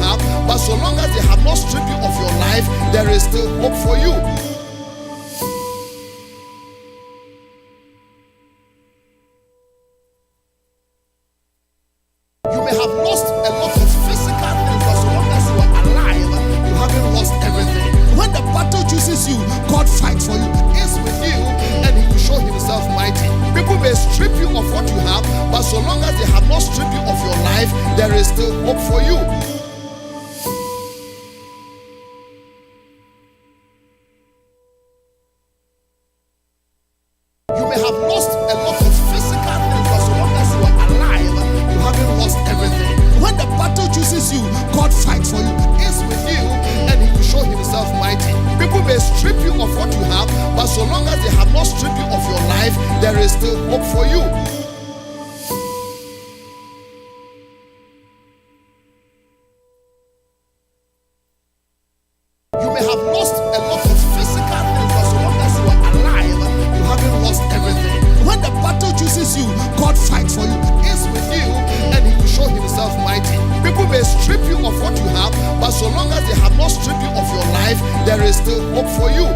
have, but so long as they have not stripped you of your life, there is still hope for you. You may have lost a lot of physical things, but so long as you are alive, you haven't lost everything. When the battle chooses you, God fights for you, is with you, and He will show Himself mighty. People may strip you of what you have, but so long as they have not stripped you of your life, there is still hope for you. You may have lost a lot of physical things, but so long as you are alive, you haven't lost everything. When the battle chooses you, God fights for you, is with you, and He will show Himself mighty. People may strip you of what you have, but so long as they have not stripped you of your life, there is still hope for you. You may have lost a lot of physical things, but so long as you are alive, you haven't lost everything. When the battle chooses you, God fights for you, is with you, and He will show Himself mighty. People may strip you of what you have, but so long as they have not stripped you of your life, there is still hope for you.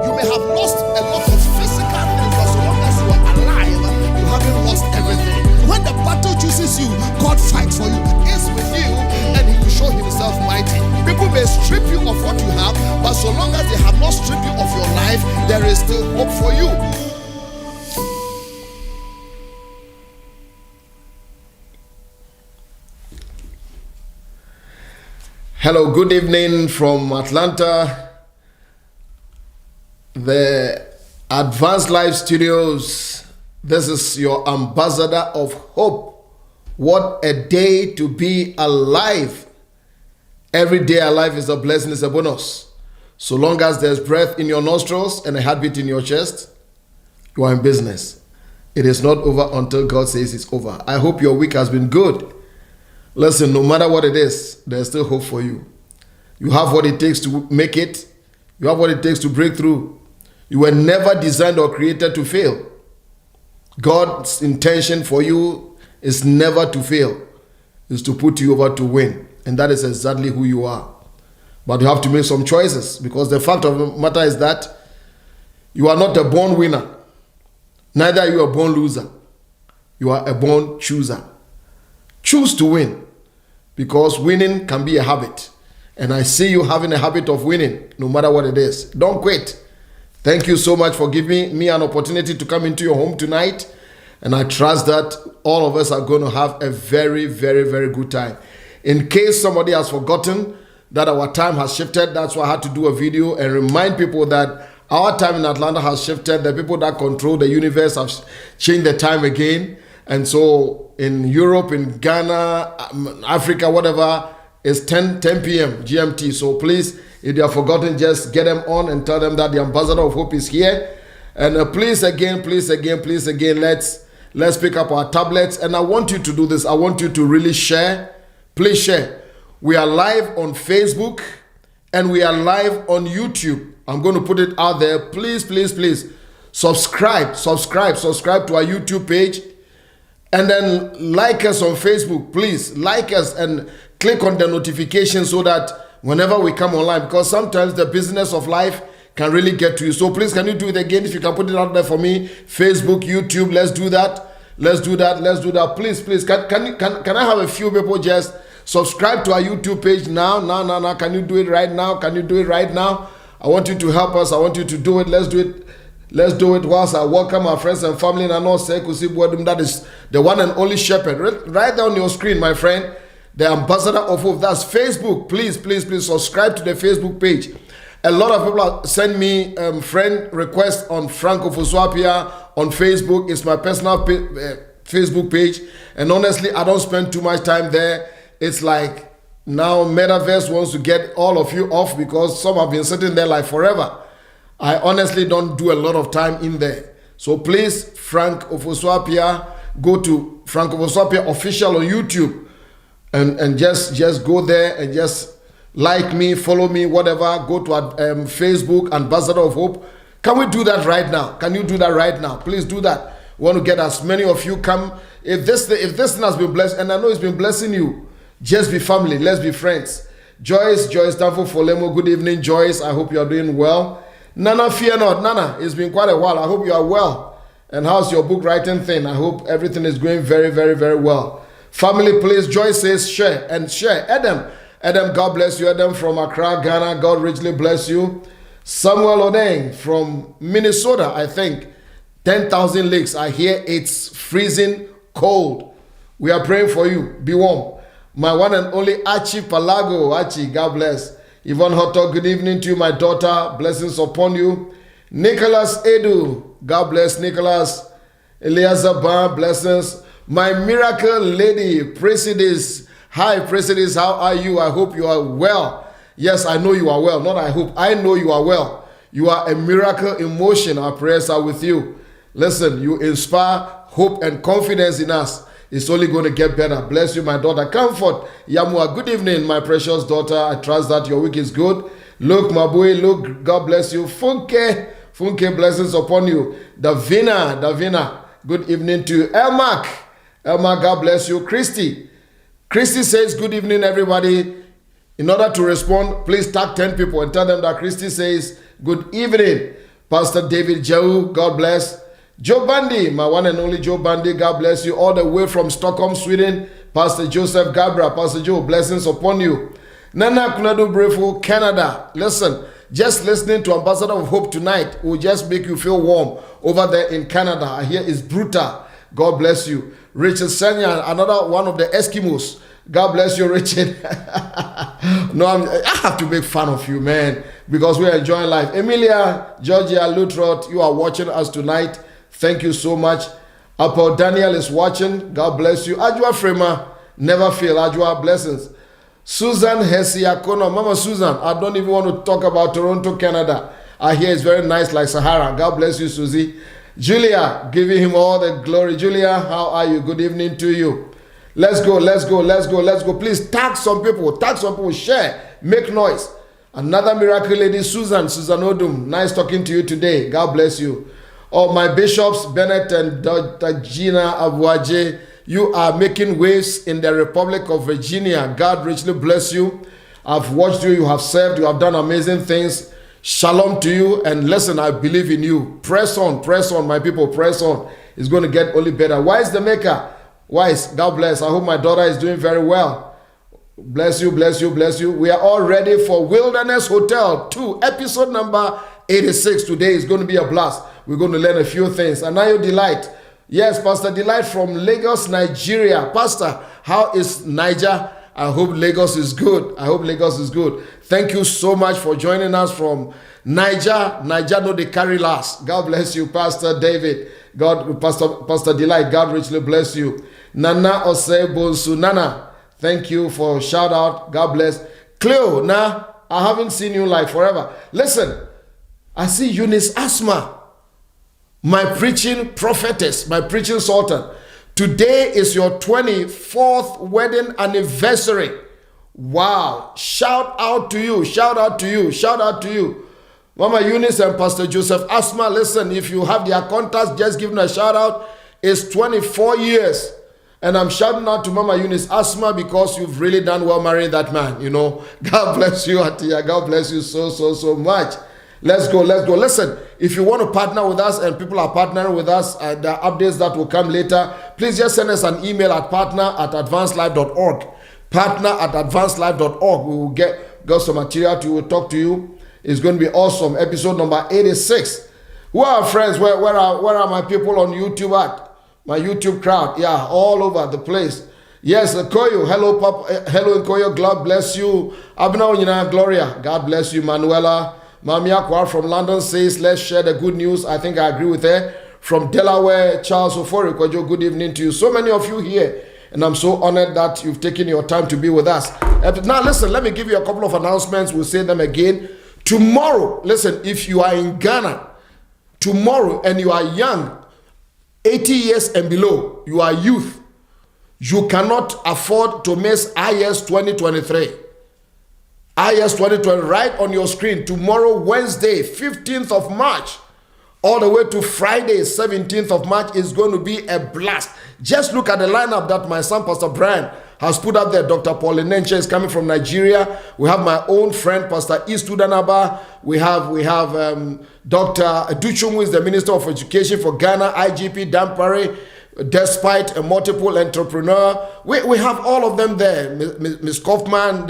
You may have lost a lot of physical things, but so long as you are alive, you haven't lost everything. When the battle chooses you, God fights for you, is with you, and He will show Himself mighty. People may strip you of what you have, but so long as they have not stripped you of your life, there is still hope for you. Hello, good evening from Atlanta, the Advanced Life Studios. This is your ambassador of hope. What a day to be alive. Every day alive is a blessing, is a bonus. So long as there's breath in your nostrils and a heartbeat in your chest, you are in business. It is not over until God says it's over. I hope your week has been good. Listen, no matter what it is, there's still hope for you. You have what it takes to make it. You have what it takes to break through. You were never designed or created to fail. God's intention for you is never to fail. It's to put you over to win. And that is exactly who you are. But you have to make some choices, because the fact of the matter is that you are not a born winner. Neither are you a born loser. You are a born chooser. Choose to win, because winning can be a habit. And I see you having a habit of winning, no matter what it is. Don't quit. Thank you so much for giving me an opportunity to come into your home tonight. And I trust that all of us are going to have a very, very, very good time. In case somebody has forgotten that our time has shifted, that's why I had to do a video and remind people that our time in Atlanta has shifted. The people that control the universe have changed the time again. And so in Europe, in Ghana, Africa, whatever, it's 10 p.m. GMT. So please, if they have forgotten, just get them on and tell them that the ambassador of hope is here. And please again, let's pick up our tablets. And I want you to do this. I want you to really share. Please share. We are live on Facebook and we are live on YouTube. I'm going to put it out there. Please subscribe to our YouTube page. And then like us on Facebook. Please like us and click on the notification so that whenever we come online, because sometimes the business of life can really get to you. So please, can you do it again? If you can put it out there for me, Facebook, YouTube, let's do that. Please, can I have a few people just subscribe to our YouTube page now? Can you do it right now? I want you to help us. I want you to do it. Let's do it whilst I welcome our friends and family. And I know that is the one and only shepherd. Right there on your screen, my friend, the ambassador of hope. That's Facebook. Please subscribe to the Facebook page. A lot of people send me friend requests on Frank Ofosu-Appiah on Facebook. It's my personal Facebook page. And honestly, I don't spend too much time there. It's like now Metaverse wants to get all of you off because some have been sitting there like forever. I honestly don't do a lot of time in there. So please, Frank Ofosu-Appiah, go to Frank Ofosu-Appiah official on YouTube and just go there and just like me, follow me, whatever. Go to Facebook, Ambassador of Hope. Can we do that right now? Can you do that right now? Please do that. We want to get as many of you come. If this thing has been blessed, and I know it's been blessing you, just be family. Let's be friends. Joyce, thankful for Lemo. Good evening, Joyce. I hope you are doing well. Nana, fear not. Nana, it's been quite a while. I hope you are well. And how's your book writing thing? I hope everything is going very, very, very well. Family, please. Joyce says share and share. Adam, God bless you. Adam from Accra, Ghana. God richly bless you. Samuel Odeng from Minnesota, I think. 10,000 lakes. I hear it's freezing cold. We are praying for you. Be warm. My one and only Archie Palago. Archie, God bless. Yvonne Hotto, good evening to you, my daughter. Blessings upon you. Nicholas Edu, God bless Nicholas. Eliazar Ban, blessings. My miracle lady, Presidis. Hi, Presidis, how are you? I hope you are well. Yes, I know you are well. Not I hope. I know you are well. You are a miracle in motion. Our prayers are with you. Listen, you inspire hope and confidence in us. It's only going to get better. Bless you, my daughter. Comfort, Yamua. Good evening, my precious daughter. I trust that your week is good. Look, my boy, look, God bless you. Funke, blessings upon you. Davina, good evening to you. Elmark, God bless you. Christy says, good evening, everybody. In order to respond, please tag 10 people and tell them that Christy says, good evening. Pastor David Jau, God bless. Joe Bandy, my one and only Joe Bandy, God bless you. All the way from Stockholm, Sweden. Pastor Joseph Gabra, Pastor Joe, blessings upon you. Nana Kunadu Brefu, Canada. Listen, just listening to Ambassador of Hope tonight will just make you feel warm over there in Canada. I hear it's brutal. God bless you. Richard Sanya, another one of the Eskimos. God bless you, Richard. No, I have to make fun of you, man, because we are enjoying life. Emilia, Georgia, Lutrot, you are watching us tonight. Thank you so much. Apo Daniel is watching. God bless you. Ajua Frema, never fail. Ajua, blessings. Susan Hesiakono. Mama Susan, I don't even want to talk about Toronto, Canada. I hear it's very nice like Sahara. God bless you, Susie. Julia, giving him all the glory. Julia, how are you? Good evening to you. Let's go. Please tag some people. Share. Make noise. Another miracle lady, Susan Odum. Nice talking to you today. God bless you. Oh, my bishops, Bennett and Dr. Gina Abuaje, you are making waves in the Republic of Virginia. God richly bless you. I've watched you. You have served. You have done amazing things. Shalom to you. And listen, I believe in you. Press on, my people. Press on. It's going to get only better. Wise the maker. Wise, God bless. I hope my daughter is doing very well. Bless you. We are all ready for Wilderness Hotel 2, episode number 86. Today is going to be a blast. We're going to learn a few things. Anayo Delight. Yes, Pastor Delight from Lagos, Nigeria. Pastor, how is Niger? I hope Lagos is good. Thank you so much for joining us from Niger. Niger no they carry last. God bless you, Pastor David. Pastor Delight, God richly bless you. Nana Ose Bonsu. Nana, thank you for shout out. God bless. Cleo, I haven't seen you like forever. Listen, I see Eunice Asma, my preaching prophetess, my preaching sultan. Today is your 24th wedding anniversary. Wow. Shout out to you. Mama Eunice and Pastor Joseph Asma, listen, if you have their contacts, just give them a shout out. It's 24 years. And I'm shouting out to Mama Eunice Asma because you've really done well marrying that man, you know. God bless you, Atia. God bless you so much. Let's go. Listen, if you want to partner with us and people are partnering with us, the updates that will come later, please just send us an email at partner@advancedlife.org. Partner@advancedlife.org. We will get some material to talk to you. It's going to be awesome. Episode number 86. Who are our friends? Where are my people on YouTube at? My YouTube crowd. Yeah, all over the place. Yes, Koyo. Hello, Papa. Hello, Koyo. God bless you. Abna Gloria. God bless you, Manuela. Mamia Kwa from London says, let's share the good news. I think I agree with her. From Delaware, Charles Oforikojo, good evening to you. So many of you here, and I'm so honored that you've taken your time to be with us. Now, listen, let me give you a couple of announcements. We'll say them again. Tomorrow, listen, if you are in Ghana, tomorrow, and you are young, 80 years and below, you are youth, you cannot afford to miss IS 2023. IS 2020 right on your screen tomorrow, Wednesday, 15th of March. all the way to Friday, 17th of March, is going to be a blast. Just look at the lineup that my son, Pastor Brian, has put up there. Dr. Pauline Nenche is coming from Nigeria. We have my own friend, Pastor Istudanaba. We have Dr. Duchum, who is the Minister of Education for Ghana, IGP Dampare, despite a multiple entrepreneur. We have all of them there. Ms. Kaufman,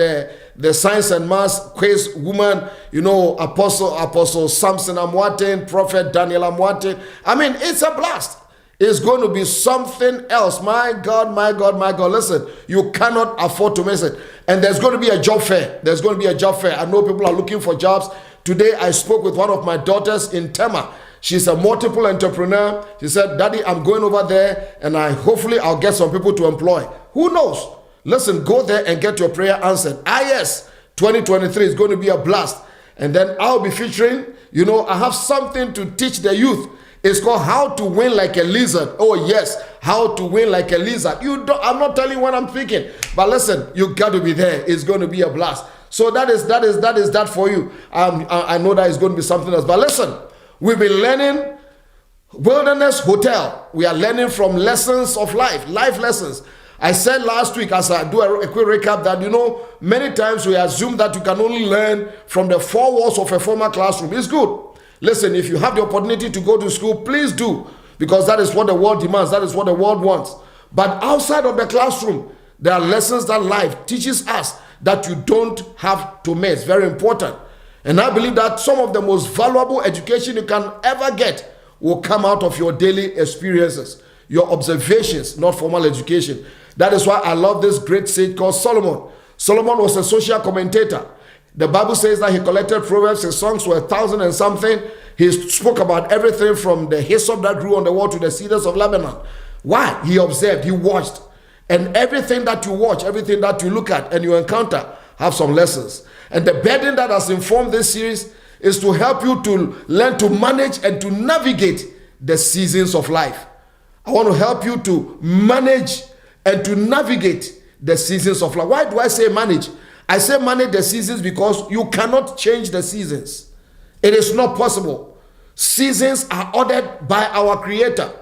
the science and maths quiz woman, Apostle Samson Amwatin, Prophet Daniel Amwatin. I mean, it's a blast. It's going to be something else. My God, my God, my God. Listen, you cannot afford to miss it. And there's going to be a job fair. There's going to be a job fair. I know people are looking for jobs. Today, I spoke with one of my daughters in Tema. She's a multiple entrepreneur. She said, Daddy, I'm going over there and hopefully I'll get some people to employ. Who knows? Listen, go there and get your prayer answered. Yes, 2023 is going to be a blast. And then I'll be featuring, I have something to teach the youth. It's called How to Win Like a Lizard. Oh yes, How to Win Like a Lizard. I'm not telling you what I'm thinking, but listen, you got to be there. It's going to be a blast. So that is that for you. I know that is going to be something else. But listen, we've been learning Wilderness Hotel. We are learning from lessons of life lessons. I said last week, as I do a quick recap, that many times we assume that you can only learn from the four walls of a formal classroom. It's good. Listen, if you have the opportunity to go to school, please do, because that is what the world demands. That is what the world wants. But outside of the classroom, there are lessons that life teaches us that you don't have to miss. Very important. And I believe that some of the most valuable education you can ever get will come out of your daily experiences, your observations, not formal education. That is why I love this great sage called Solomon. Solomon was a social commentator. The Bible says that he collected proverbs. His songs were 1,000 and something. He spoke about everything from the hyssop that grew on the wall to the cedars of Lebanon. Why? He observed, he watched. And everything that you watch, everything that you look at and you encounter have some lessons. And the burden that has informed this series is to help you to learn to manage and to navigate the seasons of life. I want to help you to manage and to navigate the seasons of life. Why do I say manage? I say manage the seasons because you cannot change the seasons. It is not possible. Seasons are ordered by our Creator.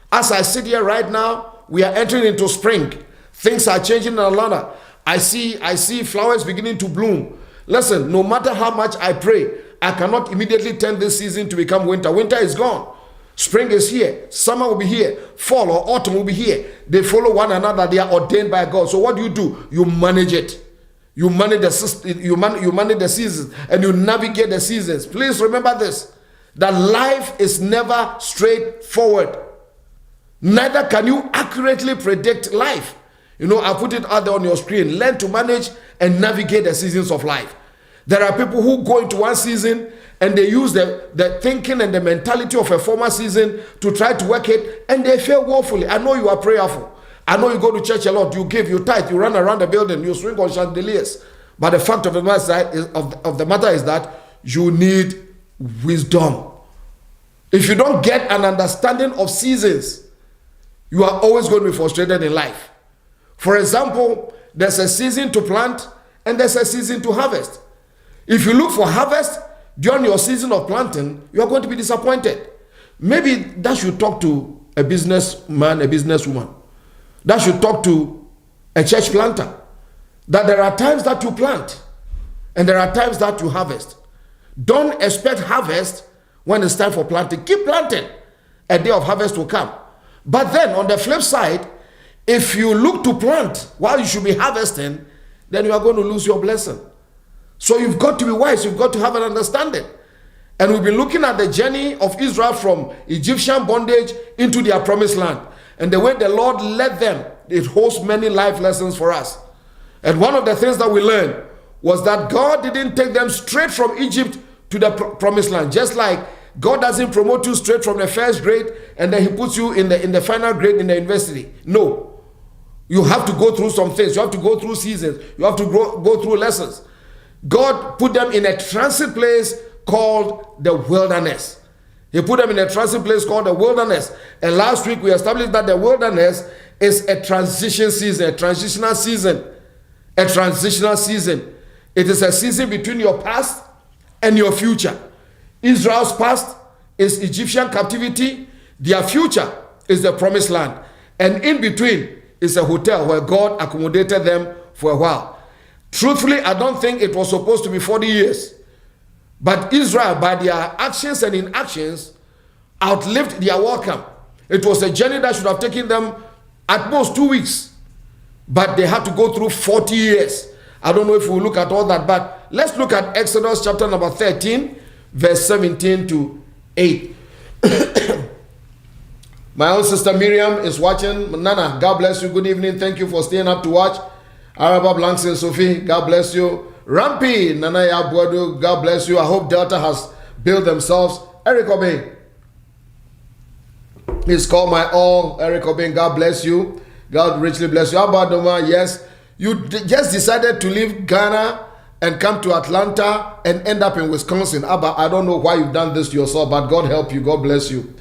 As I sit here right now, we are entering into spring. Things are changing in Atlanta. I see flowers beginning to bloom. Listen, no matter how much I pray, I cannot immediately turn this season to become winter. Winter is gone. Spring is here. Summer will be here. Fall or autumn will be here. They follow one another. They are ordained by God. So what do? You manage it. You manage the system, you manage the seasons, and you navigate the seasons. Please remember this, that life is never straightforward. Neither can you accurately predict life. I put it out there on your screen. Learn to manage and navigate the seasons of life. There are people who go into one season and they use the thinking and the mentality of a former season to try to work it, and they fail woefully. I know you are prayerful. I know you go to church a lot, you give, you tithe, you run around the building, you swing on chandeliers. But the fact of the matter is that you need wisdom. If you don't get an understanding of seasons, you are always going to be frustrated in life. For example, there's a season to plant and there's a season to harvest. If you look for harvest during your season of planting, you are going to be disappointed. Maybe that should talk to a businessman, a businesswoman. That should talk to a church planter. That there are times that you plant and there are times that you harvest. Don't expect harvest when it's time for planting. Keep planting. A day of harvest will come. But then on the flip side, if you look to plant while you should be harvesting, then you are going to lose your blessing. So you've got to be wise. You've got to have an understanding. And we've been looking at the journey of Israel from Egyptian bondage into their promised land. And the way the Lord led them, it holds many life lessons for us. And one of the things that we learned was that God didn't take them straight from Egypt to the promised land. Just like God doesn't promote you straight from the first grade and then he puts you in the final grade in the university. No. You have to go through some things. You have to go through seasons. You have to go through lessons. God put them in a transit place called the wilderness. He put them in a transit place called the wilderness. And last week we established that the wilderness is a transition season, a transitional season. A transitional season. It is a season between your past and your future. Israel's past is Egyptian captivity. Their future is the promised land. And in between is a hotel where God accommodated them for a while. Truthfully, I don't think it was supposed to be 40 years. But Israel, by their actions and inactions, outlived their welcome. It was a journey that should have taken them at most 2 weeks. But they had to go through 40 years. I don't know if we'll look at all that, but let's look at Exodus chapter number 13, verse 17 to 8. My own sister Miriam is watching. Nana, God bless you. Good evening. Thank you for staying up to watch. Araba Blanks and Sophie, God bless you. Rampi, Nana Yabuadu, God bless you. I hope Delta has built themselves. Eric Obey, please call my all. Eric Obey, God bless you. God richly bless you. Abadoma, yes. You just decided to leave Ghana and come to Atlanta and end up in Wisconsin. Abba, I don't know why you've done this to yourself, but God help you. God bless you.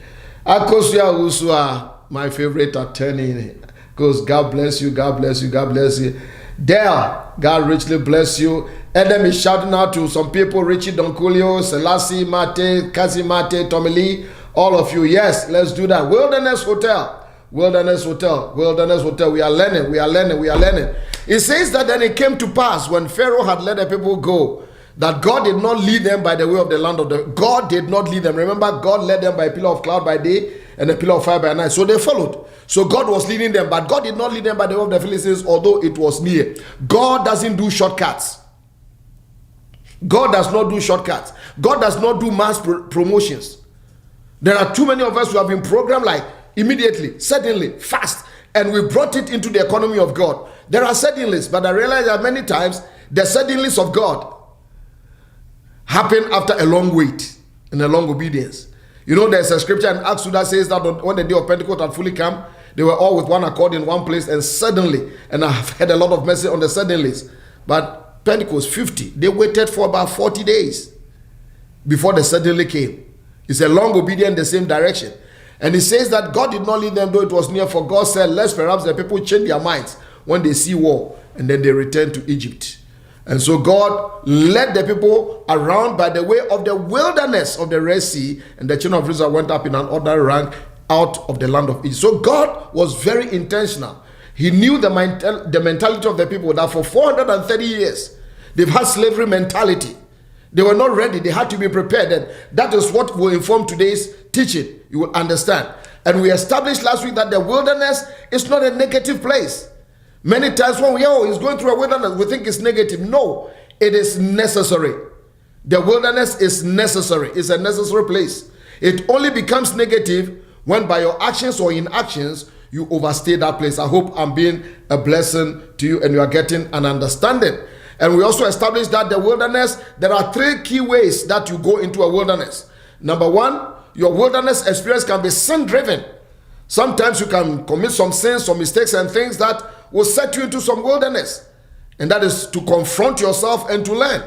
Akosia Usua, my favorite attorney. Because God bless you, God bless you, God bless you. Dale, God richly bless you. Adam is shouting out to some people, Richie Donkulio, Selassie Mate, Kazi Mate, Tommy Lee, all of you. Yes, let's do that. Wilderness Hotel. Wilderness Hotel, Wilderness Hotel. We are learning, we are learning, we are learning. It says that then it came to pass when Pharaoh had let the people go, that God did not lead them by the way of the land of the... God did not lead them. Remember, God led them by a pillar of cloud by day and a pillar of fire by night. So they followed. So God was leading them, but God did not lead them by the way of the Philistines, although it was near. God doesn't do shortcuts. God does not do shortcuts. God does not do mass promotions. There are too many of us who have been programmed like immediately, suddenly, fast, and we brought it into the economy of God. There are suddenlies, but I realize that many times the suddenlies of God happen after a long wait and a long obedience. You know, there's a scripture in Acts that says that when the day of Pentecost had fully come, they were all with one accord in one place, and suddenly, and I've had a lot of message on the suddenlies, but Pentecost 50, they waited for about 40 days before the suddenly came. It's a long obedience in the same direction. And it says that God did not lead them, though it was near, for God said, lest perhaps the people change their minds when they see war, and then they return to Egypt. And so God led the people around by the way of the wilderness of the Red Sea, and the children of Israel went up in an order rank out of the land of Egypt. So God was very intentional. He knew the mentality of the people, that for 430 years, they've had slavery mentality. They were not ready. They had to be prepared. And that is what will inform today's teaching. You will understand. And we established last week that the wilderness is not a negative place. Many times when he's going through a wilderness, we think it's negative. No, it is necessary. The wilderness is necessary. It's a necessary place. It only becomes negative when by your actions or inactions, you overstay that place. I hope I'm being a blessing to you and you are getting an understanding. And we also established that the wilderness, there are 3 key ways that you go into a wilderness. Number 1, your wilderness experience can be sin-driven. Sometimes you can commit some sins, some mistakes and things that will set you into some wilderness. And that is to confront yourself and to learn.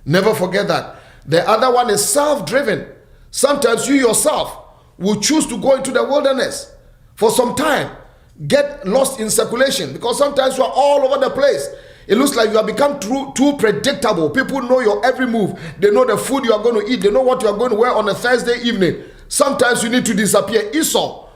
Never forget that. The other one is self-driven. Sometimes you yourself will choose to go into the wilderness for some time. Get lost in circulation, because sometimes you are all over the place. It looks like you have become too predictable. People know your every move. They know the food you are going to eat. They know what you are going to wear on a Thursday evening. Sometimes you need to disappear. Esau,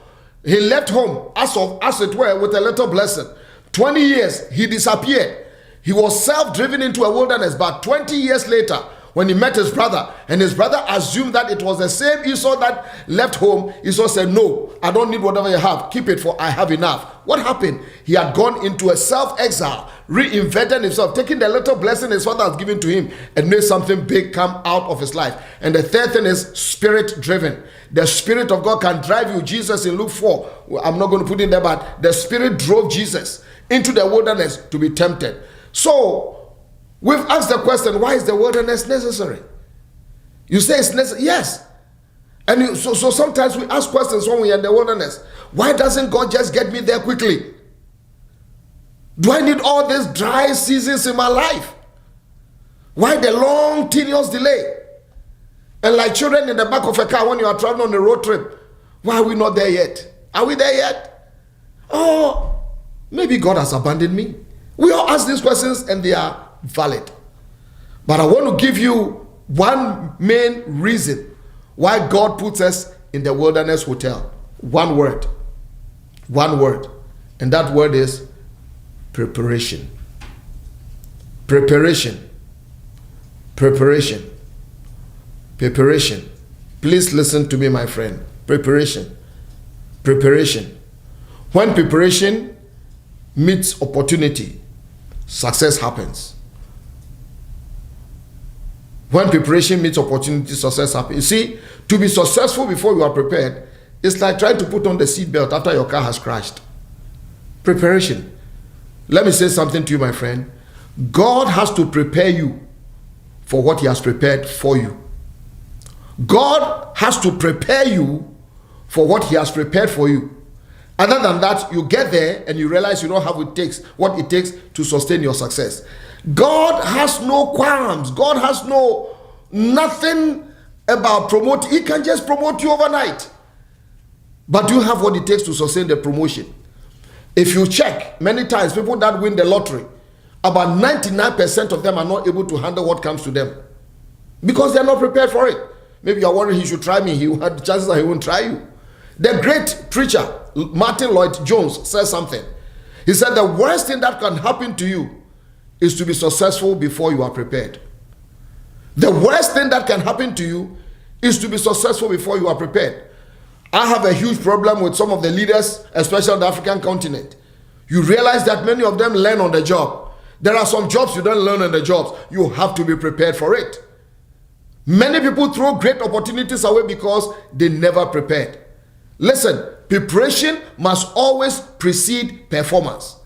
he left home as it were with a little blessing. 20 years, he disappeared. He was self-driven into a wilderness, but 20 years later, when he met his brother, and his brother assumed that it was the same Esau that left home, Esau said, no, I don't need whatever you have. Keep it, for I have enough. What happened? He had gone into a self-exile, reinvented himself, taking the little blessing his father had given to him, and made something big come out of his life. And the third thing is spirit-driven. The Spirit of God can drive you. Jesus in Luke 4, I'm not going to put it there, but the Spirit drove Jesus into the wilderness to be tempted. So, we've asked the question, why is the wilderness necessary? You say it's necessary. Yes. And so sometimes we ask questions when we're in the wilderness. Why doesn't God just get me there quickly? Do I need all these dry seasons in my life? Why the long, tedious delay? And like children in the back of a car when you are traveling on a road trip, why are we not there yet? Are we there yet? Oh, maybe God has abandoned me. We all ask these questions and they are valid. But I want to give you one main reason why God puts us in the wilderness hotel. One word. One word. And that word is preparation. Preparation. Preparation. Preparation. Please listen to me, my friend. Preparation. Preparation. When preparation meets opportunity, success happens. When preparation meets opportunity, success happens. You see, to be successful before you are prepared, it's like trying to put on the seatbelt after your car has crashed. Preparation. Let me say something to you, my friend. God has to prepare you for what he has prepared for you. God has to prepare you for what he has prepared for you. Other than that, you get there and you realize you don't have what it takes to sustain your success. God has no qualms. God has nothing about promoting. He can just promote you overnight. But do you have what it takes to sustain the promotion? If you check, many times people that win the lottery, about 99% of them are not able to handle what comes to them because they're not prepared for it. Maybe you're worried he should try me. He had chances that he won't try you. The great preacher, Martin Lloyd-Jones, says something. He said the worst thing that can happen to you is to be successful before you are prepared. The worst thing that can happen to you is to be successful before you are prepared. I have a huge problem with some of the leaders, especially on the African continent. You realize that many of them learn on the job. There are some jobs you don't learn on the jobs. You have to be prepared for it. Many people throw great opportunities away because they never prepared. Listen, preparation must always precede performance.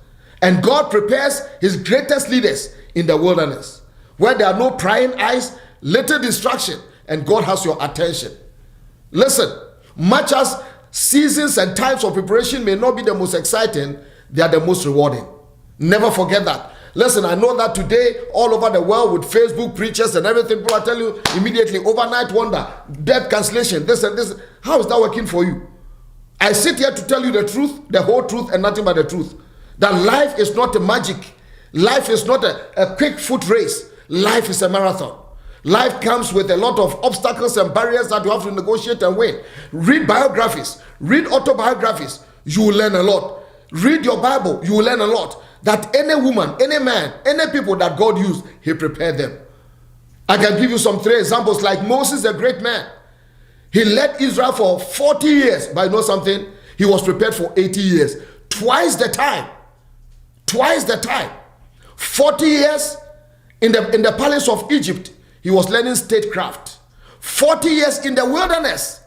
And God prepares his greatest leaders in the wilderness, where there are no prying eyes, little distraction, and God has your attention. Listen, much as seasons and times of preparation may not be the most exciting, they are the most rewarding. Never forget that. Listen, I know that today, all over the world with Facebook preachers and everything, people are telling you immediately, overnight wonder, debt cancellation, this and this. How is that working for you? I sit here to tell you the truth, the whole truth, and nothing but the truth. That life is not a magic. Life is not a quick foot race. Life is a marathon. Life comes with a lot of obstacles and barriers that you have to negotiate and win. Read biographies. Read autobiographies. You will learn a lot. Read your Bible. You will learn a lot. That any woman, any man, any people that God used, he prepared them. I can give you some 3 examples. Like Moses, a great man. He led Israel for 40 years. But you know something? He was prepared for 80 years. Twice the time. Twice the time. 40 years in the palace of Egypt, he was learning statecraft. 40 years in the wilderness,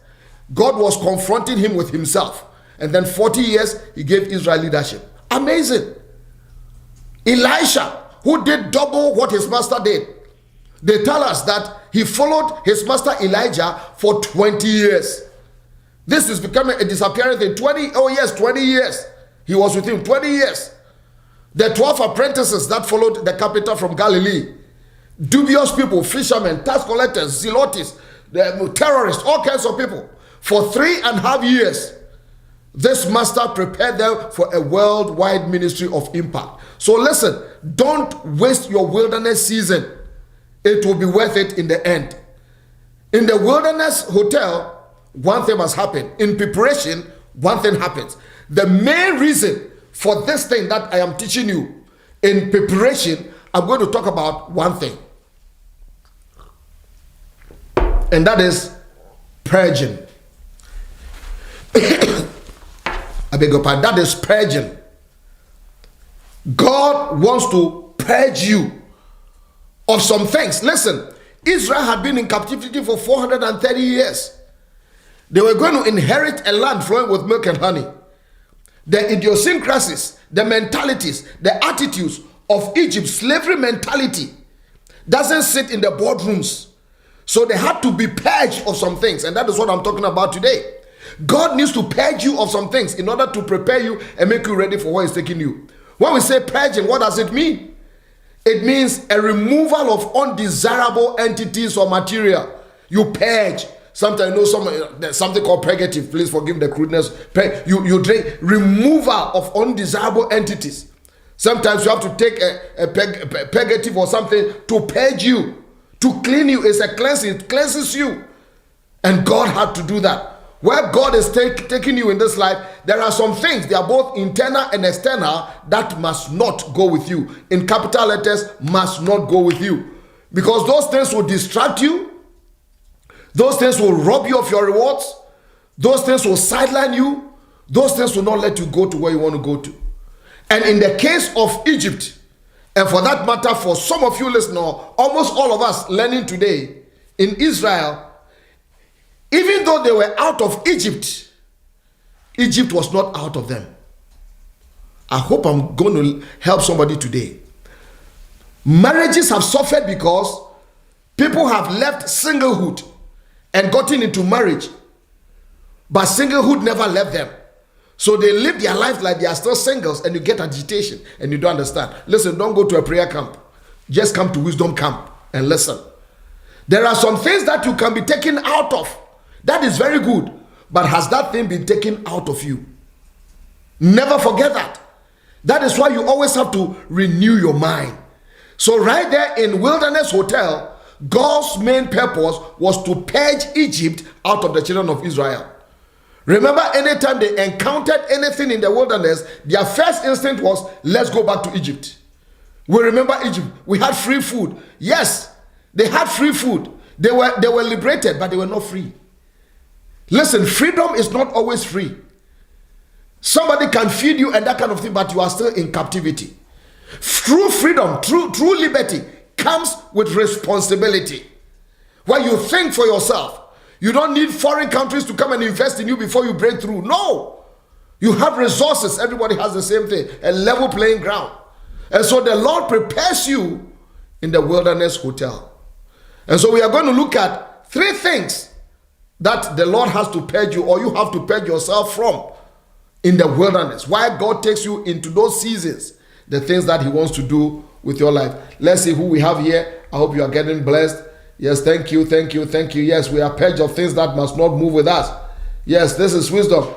God was confronting him with himself. And then 40 years, he gave Israel leadership. Amazing. Elisha, who did double what his master did. They tell us that he followed his master Elijah for 20 years. This is becoming a disappearing thing. 20 years. He was with him 20 years. The 12 apprentices that followed the carpenter from Galilee. Dubious people, fishermen, tax collectors, zealotes, the terrorists, all kinds of people. For 3.5 years, this master prepared them for a worldwide ministry of impact. So listen, don't waste your wilderness season. It will be worth it in the end. In the wilderness hotel, one thing must happen. In preparation, one thing happens. The main reason for this thing that I am teaching you, in preparation, I'm going to talk about one thing. And that is purging. I beg your pardon. That is purging. God wants to purge you of some things. Listen, Israel had been in captivity for 430 years. They were going to inherit a land flowing with milk and honey. The idiosyncrasies, the mentalities, the attitudes of Egypt's slavery mentality doesn't sit in the boardrooms. So they had to be purged of some things. And that is what I'm talking about today. God needs to purge you of some things in order to prepare you and make you ready for where he's taking you. When we say purging, what does it mean? It means a removal of undesirable entities or material. You purge. Sometimes you know there's something called purgative. Please forgive the crudeness. You drink removal of undesirable entities. Sometimes you have to take a purgative or something to purge you, to clean you. It's a cleansing. It cleanses you. And God had to do that. Where God is taking you in this life, there are some things, they are both internal and external, that must not go with you. In capital letters, must not go with you. Because those things will distract you. Those things will rob you of your rewards. Those things will sideline you. Those things will not let you go to where you want to go to. And in the case of Egypt, and for that matter, for some of you listeners, almost all of us learning today, in Israel, even though they were out of Egypt, Egypt was not out of them. I hope I'm going to help somebody today. Marriages have suffered because people have left singlehood and gotten into marriage, but singlehood never left them. So they live their life like they are still singles, and you get agitation and you don't understand. Listen, don't go to a prayer camp. Just come to wisdom camp and listen. There are some things that you can be taken out of. That is very good. But has that thing been taken out of you? Never forget that. That is why you always have to renew your mind. So right there in Wilderness Hotel, God's main purpose was to purge Egypt out of the children of Israel. Remember, anytime they encountered anything in the wilderness, their first instinct was, let's go back to Egypt. We remember Egypt. We had free food. Yes, they had free food. They were liberated, but they were not free. Listen, freedom is not always free. Somebody can feed you and that kind of thing, but you are still in captivity. True freedom, true liberty comes with responsibility. Where you think for yourself. You don't need foreign countries to come and invest in you before you break through. No. You have resources. Everybody has the same thing. A level playing ground. And so the Lord prepares you in the Wilderness Hotel. And so we are going to look at 3 things that the Lord has to purge you, or you have to purge yourself from in the wilderness. Why God takes you into those seasons, the things that he wants to do with your life. Let's see who we have here. I hope you are getting blessed. Yes, thank you. Yes, we are purged of things that must not move with us. Yes, this is wisdom.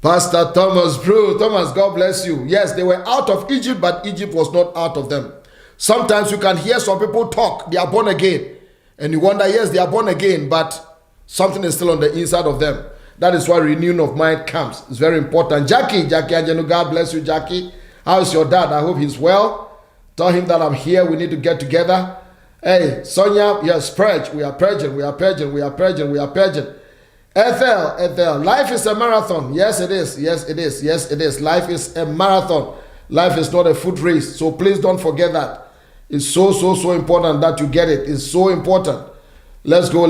Pastor Thomas, bro, Thomas, God bless you. Yes, they were out of Egypt, but Egypt was not out of them. Sometimes you can hear some people talk, they are born again. And you wonder, yes, they are born again, but something is still on the inside of them. That is why renewing of mind comes. It's very important. Jackie Anjanu, God bless you, Jackie. How is your dad? I hope he's well. Tell him that I'm here. We need to get together. Hey, Sonia, yes, purge. We are purging. Ethel, life is a marathon. Yes, it is. Life is a marathon. Life is not a foot race. So please don't forget that. It's so important that you get it. It's so important. Let's go.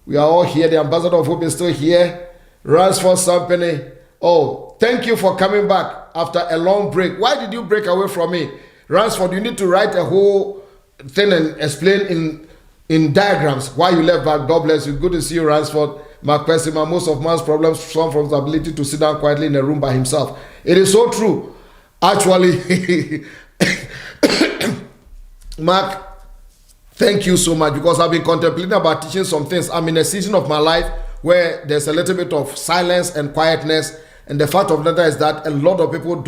We are all here. The ambassador of hope is still here. Ransford Sampany. Oh, thank you for coming back after a long break. Why did you break away from me? Ransford, you need to write a whole thing and explain in diagrams why you left back. God bless you. Good to see you, Ransford. Mark Pessima, most of man's problems come from his ability to sit down quietly in a room by himself. It is so true. Actually, Mark, thank you so much, because I've been contemplating about teaching some things. I'm in a season of my life where there's a little bit of silence and quietness. And the fact of the matter is that a lot of people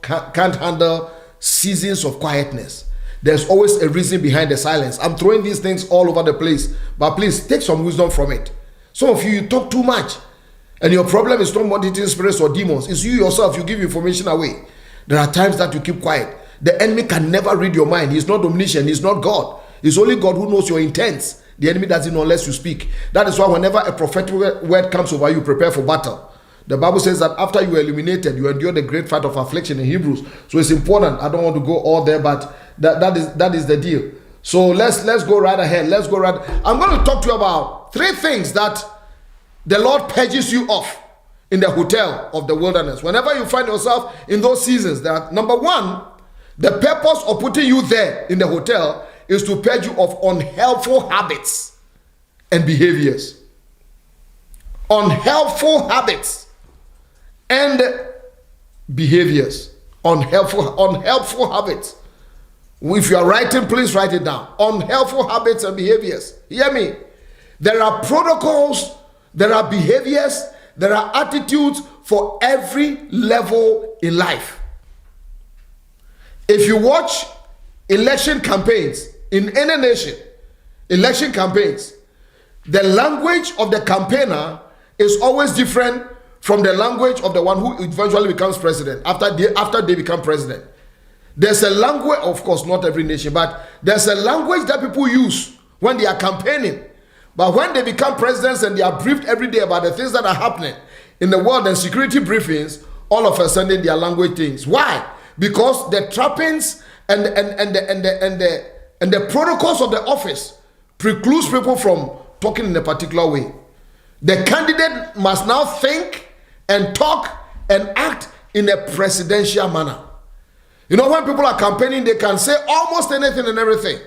can't handle seasons of quietness. There's always a reason behind the silence. I'm throwing these things all over the place, but please take some wisdom from it. Some of you talk too much, and your problem is not monitoring spirits or demons. It's you yourself. You give information away. There are times that you keep quiet. The enemy can never read your mind. He's not omniscient. He's not God. It's only God who knows your intents. The enemy doesn't know unless you speak. That is why whenever a prophetic word comes over you, prepare for battle. The Bible says that after you are eliminated, you endure the great fight of affliction in Hebrews. So it's important. I don't want to go all there, but that is the deal. So let's go right ahead. I'm going to talk to you about 3 things that the Lord purges you off in the hotel of the wilderness. Whenever you find yourself in those seasons, that number 1, the purpose of putting you there in the hotel is to purge you of unhelpful habits and behaviors. Unhelpful habits and behaviors. Unhelpful habits. If you are writing, please write it down. Unhelpful habits and behaviors. Hear me. There are protocols, there are behaviors, there are attitudes for every level in life. If you watch election campaigns in any nation, election campaigns, the language of the campaigner is always different from the language of the one who eventually becomes president after they become president. There's a language, of course, not every nation, but there's a language that people use when they are campaigning. But when they become presidents and they are briefed every day about the things that are happening in the world and security briefings, all of a sudden their language things. Why? Because the trappings and the protocols of the office precludes people from talking in a particular way. The candidate must now think and talk and act in a presidential manner. You know, when people are campaigning, they can say almost anything and everything.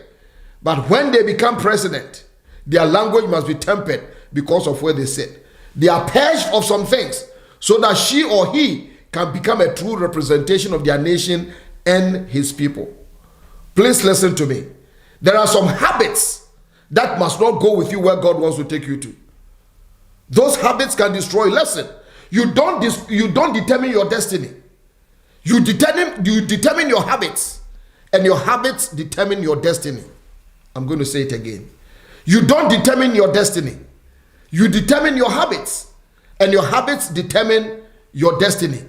But when they become president, their language must be tempered because of where they sit. They are purged of some things so that she or he can become a true representation of their nation and his people. Please listen to me. There are some habits that must not go with you where God wants to take you to. Those habits can destroy. Listen, you don't determine your destiny. You determine your habits, and your habits determine your destiny. I'm going to say it again. You don't determine your destiny. You determine your habits, and your habits determine your destiny.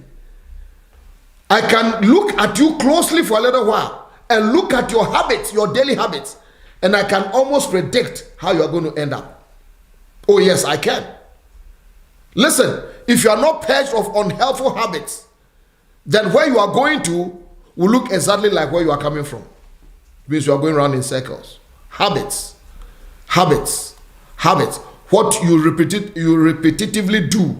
I can look at you closely for a little while and look at your habits, your daily habits, and I can almost predict how you are going to end up. Oh yes, I can. Listen, if you are not purged of unhelpful habits, then where you are going to will look exactly like where you are coming from. It means you are going around in circles. Habits. What you repetitively do,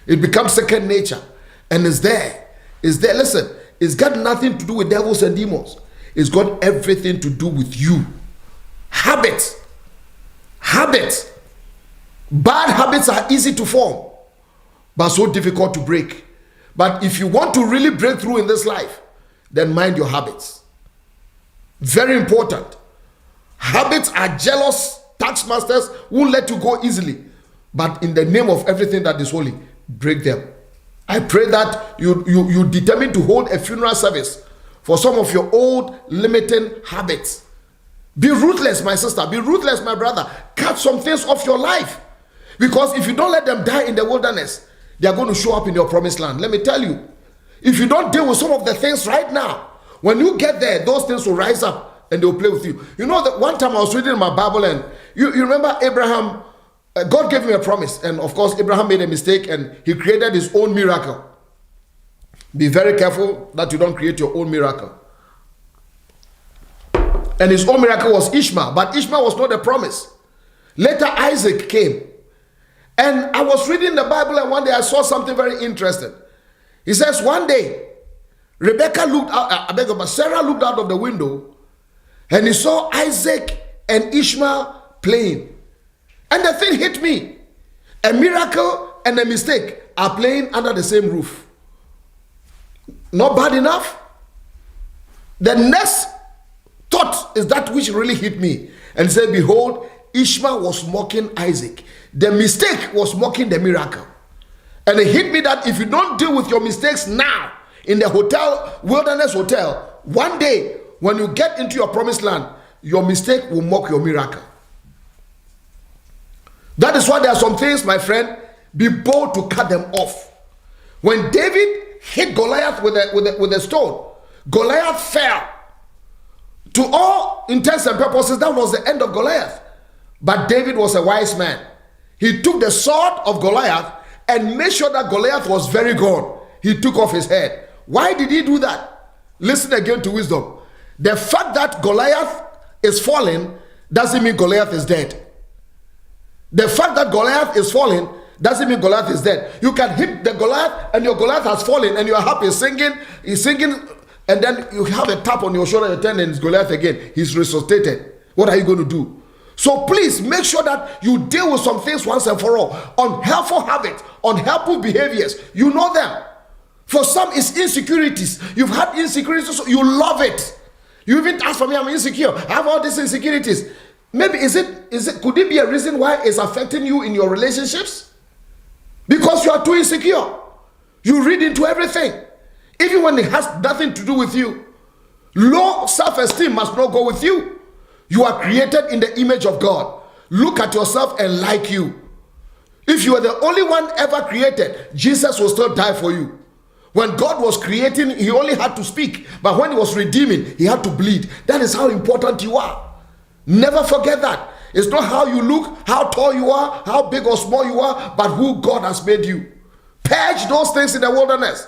it becomes second nature and is there. Listen, it's got nothing to do with devils and demons. It's got everything to do with you. Habits. Bad habits are easy to form, but so difficult to break. But if you want to really break through in this life, then mind your habits. Very important. Habits are jealous tax masters who won't let you go easily. But in the name of everything that is holy, break them. I pray that you determine to hold a funeral service for some of your old limiting habits. Be ruthless, my sister. Be ruthless, my brother. Cut some things off your life. Because if you don't let them die in the wilderness, they are going to show up in your promised land. Let me tell you, if you don't deal with some of the things right now, when you get there, those things will rise up and they'll play with you. You know that one time I was reading my Bible and you remember Abraham, God gave him a promise. And of course, Abraham made a mistake and he created his own miracle. Be very careful that you don't create your own miracle. And his own miracle was Ishmael, but Ishmael was not a promise. Later, Isaac came. And I was reading the Bible and one day I saw something very interesting. He says one day, Sarah looked out of the window and he saw Isaac and Ishmael playing. And the thing hit me. A miracle and a mistake are playing under the same roof. Not bad enough? The next thought is that which really hit me and said, behold, Ishmael was mocking Isaac. The mistake was mocking the miracle. And it hit me that if you don't deal with your mistakes now in the hotel, wilderness hotel, one day when you get into your promised land, your mistake will mock your miracle. That is why there are some things, my friend, be bold to cut them off. When David hit Goliath with a stone, Goliath fell. To all intents and purposes, that was the end of Goliath. But David was a wise man. He took the sword of Goliath and made sure that Goliath was very gone. He took off his head. Why did he do that? Listen again to wisdom. The fact that Goliath is falling doesn't mean Goliath is dead. The fact that Goliath is falling doesn't mean Goliath is dead. You can hit the Goliath and your Goliath has fallen and you are happy singing. He's singing and then you have a tap on your shoulder, you turn and it's Goliath again. He's resuscitated. What are you going to do? So please make sure that you deal with some things once and for all. Unhelpful habits, unhelpful behaviors, you know them. For some, it's insecurities. You've had insecurities, so you love it. You even ask for me, I'm insecure. I have all these insecurities. Maybe could it be a reason why it's affecting you in your relationships? Because you are too insecure. You read into everything, even when it has nothing to do with you. Low self-esteem must not go with you. You are created in the image of God. look at yourself and like you. If you were the only one ever created, Jesus will still die for you. When God was creating, he only had to speak. But when he was redeeming, he had to bleed. That is how important you are. Never forget that. It's not how you look, how tall you are, how big or small you are, but who God has made you. Purge those things in the wilderness.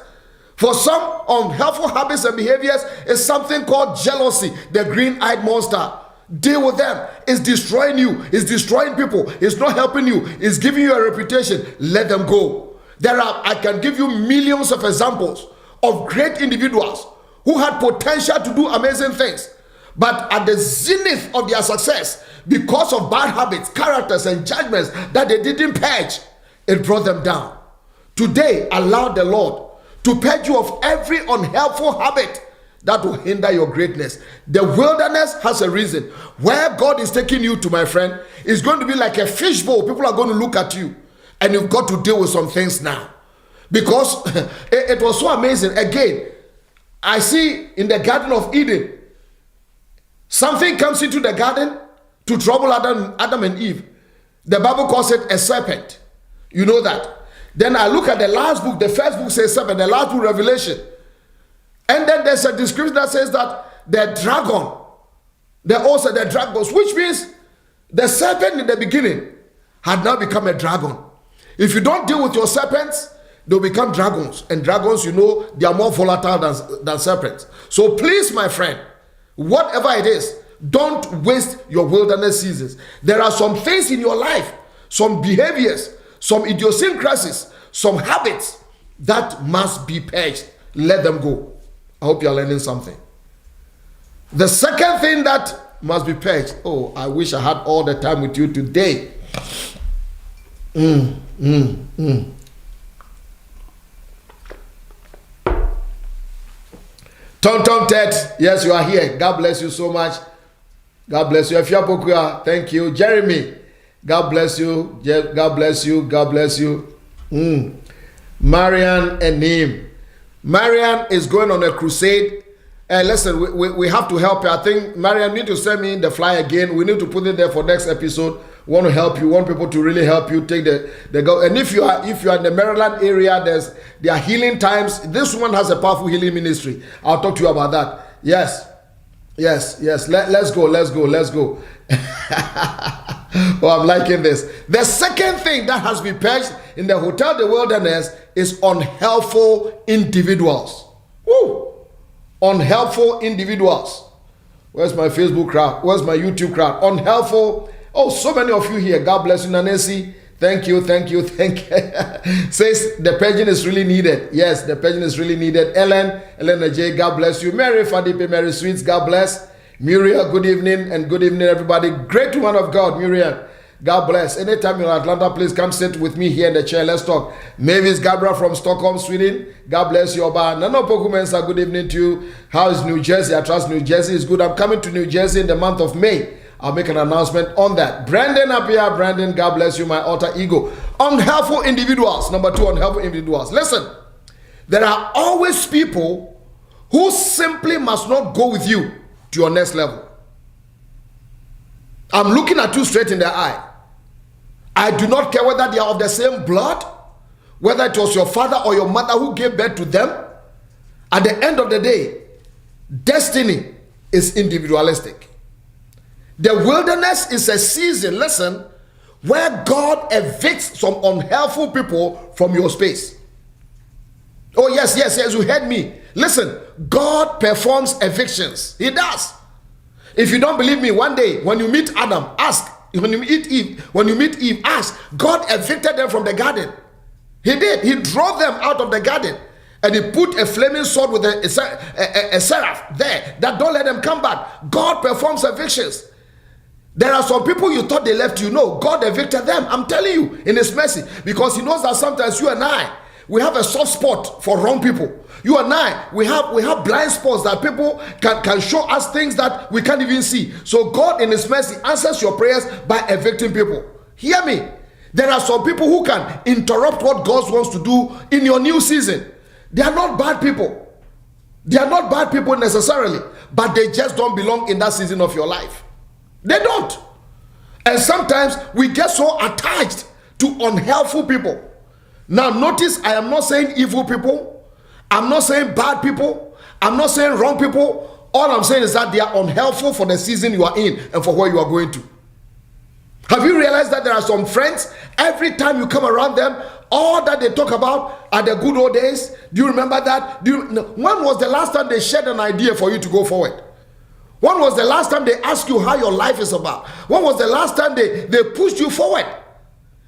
For some, unhelpful habits and behaviors is something called jealousy, the green-eyed monster. Deal with them. It's destroying you. It's destroying people. It's not helping you. It's giving you a reputation. Let them go. I can give you millions of examples of great individuals who had potential to do amazing things. But at the zenith of their success, because of bad habits, characters, and judgments that they didn't purge, it brought them down. Today, allow the Lord to purge you of every unhelpful habit that will hinder your greatness. The wilderness has a reason. Where God is taking you to, my friend, is going to be like a fishbowl. People are going to look at you. And you've got to deal with some things now. Because it was so amazing. Again, I see in the Garden of Eden, something comes into the garden to trouble Adam and Eve. The Bible calls it a serpent. You know that. Then I look at the last book. The first book says serpent. The last book, Revelation. And then there's a description that says that the dragon, also the dragons, which means the serpent in the beginning had now become a dragon. If you don't deal with your serpents, they'll become dragons. And dragons, you know, they are more volatile than serpents. So please, my friend, whatever it is, don't waste your wilderness seasons. There are some things in your life, some behaviors, some idiosyncrasies, some habits that must be purged. Let them go. I hope you're learning something. The second thing that must be purged. Oh, I wish I had all the time with you today. Tom Ted, yes, you are here. God bless you so much. God bless you. Efiapokuya, thank you. Jeremy, God bless you. God bless you. God bless you. Marian and Neem. Marian is going on a crusade. Listen, we have to help you. I think Marian need to send me the flyer again. We need to put it there for next episode. We want to help you. We want people to really help you take the go. And if you are in the Maryland area, there are healing times. This one has a powerful healing ministry. I'll talk to you about that. Yes. Let's go. Oh, I'm liking this. The second thing that has been purged in the Hotel the Wilderness is unhelpful individuals. Woo! Unhelpful individuals. Where's my Facebook crowd? Where's my YouTube crowd? Unhelpful. Oh, so many of you here. God bless you, Nancy. Thank you. Says the purging is really needed. Yes, the purging is really needed. Ellen J, God bless you. Mary Fadipe, Mary Sweets, God bless. Muriel, good evening, and good evening, everybody. Great woman of God, Muriel. God bless. Anytime you're in Atlanta, please come sit with me here in the chair. Let's talk. Mavis Gabriel from Stockholm, Sweden. God bless you, Oba. Nano Pokumensa, good evening to you. How is New Jersey? I trust New Jersey is good. I'm coming to New Jersey in the month of May. I'll make an announcement on that. Brandon Appiah, Brandon, God bless you, my alter ego. Unhelpful individuals. Number 2, unhelpful individuals. Listen, there are always people who simply must not go with you to your next level. I'm looking at you straight in the eye. I do not care whether they are of the same blood, whether it was your father or your mother who gave birth to them. At the end of the day, destiny is individualistic. The wilderness is a season, listen, where God evicts some unhelpful people from your space. Oh, yes, you heard me. Listen, God performs evictions. He does. If you don't believe me, one day when you meet Adam, ask. When you meet Eve, ask. God evicted them from the garden. He did. He drove them out of the garden. And he put a flaming sword with a seraph there that don't let them come back. God performs evictions. There are some people you thought they left you. No, God evicted them. I'm telling you, in his mercy. Because he knows that sometimes you and I, we have a soft spot for wrong people. You and I, we have blind spots that people can show us things that we can't even see. So God in his mercy answers your prayers by evicting people. Hear me. There are some people who can interrupt what God wants to do in your new season. They are not bad people. They are not bad people necessarily, but they just don't belong in that season of your life. They don't. And sometimes we get so attached to unhelpful people. Now notice, I am not saying evil people. I'm not saying bad people. I'm not saying wrong people. All I'm saying is that they are unhelpful for the season you are in and for where you are going to. Have you realized that there are some friends, every time you come around them, all that they talk about are the good old days? Do you remember that? When was the last time they shared an idea for you to go forward? When was the last time they asked you how your life is about? When was the last time they pushed you forward?